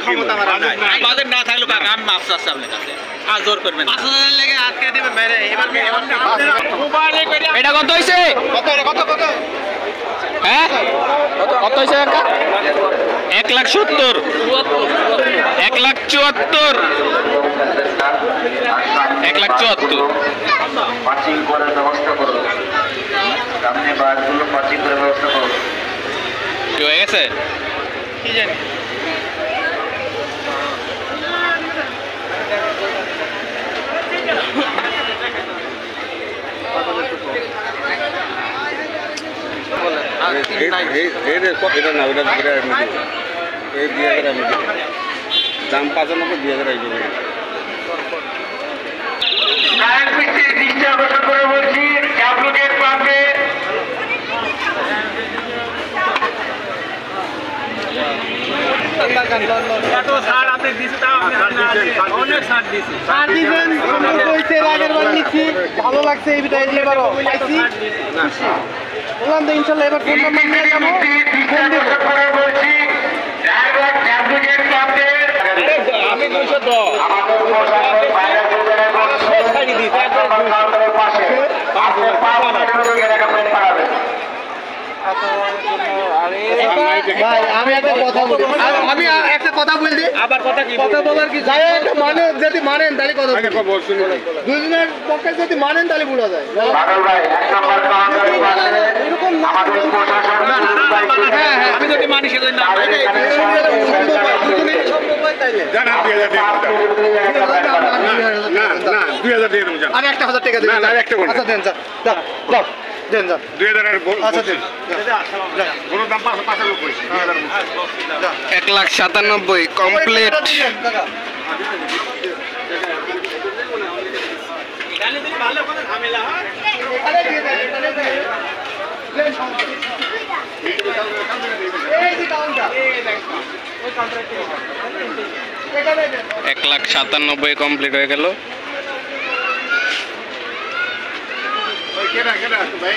ক্ষমতা আমার নাই। বাজেট না থাকলে কাকা আমি মাপ চাচ্ছি আপনার কাছে আর জোর করবেন না। 5,000 লেগে আটকে দিবেন বাইরে এবার এটা কত হইছে? কত কত হ্যাঁ কত হইছে কাকা? 1,70,000 1,74,000 1,74,000 পাঁচিং করার ব্যবস্থা করুন, সামনে বারগুলো পাঁচিং করার ব্যবস্থা করুন। কি হয়ে গেছে? কি জানি দাম 5,000 টায়ার পিছিয়ে দৃষ্টি আকর্ষণ করে বলছি, ক্যাবলুকের পাম্পে এত ছাড় আপনি দিছি তাও আপনি অনেক ছাড় দিছি। আর দিবেন কইতে আগের বার নিছি ভালো লাগছে এই বিটাই দিয়ে এবারও পাইছি বললাম তো ইনশাআল্লাহ এবার ফোন নাম্বার নিয়ে যাবো দৃষ্টি আকর্ষণ করে বলছি, ড্রাইভার ক্যাবলুকের পাম্পে আমি 210 আমাদের প্রশাসন বাইরে থেকে বলছে কাউন্টারের পাশে আপনি 5 মিনিটের মধ্যে এলাকা ফেলে পাঠাবেন। ভাই আমি একটা কথা বলি আমি একটা কথা বলি আবার কথা কি কথা বলার কি যায় একটা মানে যদি মানেন তাহলে কথা দুজনের পক্ষে যদি মানেন তাহলে ভুলা যায় বাদল ভাই 1 নম্বর কাউন্টারের পাশে আমাদের প্রশাসন হ্যাঁ হ্যাঁ আমি যদি মানি সেজন্য না আমি 1,000 টাকা দেব আচ্ছা দেন যা দাও দেন যা 2,000 আচ্ছা দেন 1,97,000 কমপ্লিট। ভালো করে ঝামেলা হয়। এখানে দিয়ে দেন এখানে দিয়ে দেন এই যে কাউন্টার ওই কাউন্টারে এখানে দেন 1,97,000 কমপ্লিট হয়ে গেল। কেনা ভাই